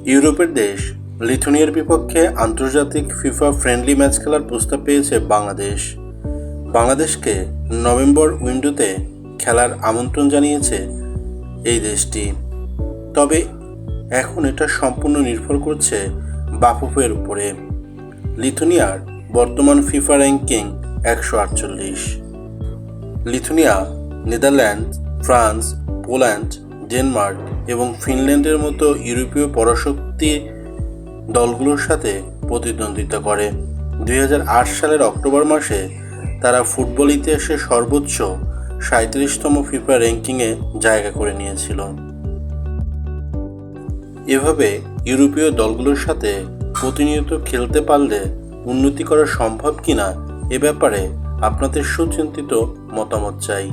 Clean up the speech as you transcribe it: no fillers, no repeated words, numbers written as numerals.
ইউরোপের দেশ লিথুয়ানিয়ার বিপক্ষে আন্তর্জাতিক ফিফা ফ্রেন্ডলি ম্যাচ খেলার প্রস্তাব পেয়েছে বাংলাদেশ। বাংলাদেশকে নভেম্বর উইন্ডোতে খেলার আমন্ত্রণ জানিয়েছে এই দেশটি। তবে এখন এটা সম্পূর্ণ নির্ভর করছে বাফুফের উপরে। লিথুয়ানিয়ার বর্তমান FIFA ranking 148। Lithuania Netherland, France, Poland, Denmark এবং ফিনল্যান্ডের মতো ইউরোপীয় পরাশক্তি দলগুলোর সাথে প্রতিদ্বন্দ্বিতা করে। 2008 সালের অক্টোবর মাসে তারা ফুটবল ইতিহাসে সর্বোচ্চ 37তম ফিফা র্যাঙ্কিংয়ে জায়গা করে নিয়েছিল। এভাবে ইউরোপীয় দলগুলোর সাথে প্রতিনিয়ত খেলতে পারলে উন্নতি করা সম্ভব কিনা এ ব্যাপারে আপনাদের সুচিন্তিত মতামত চাই।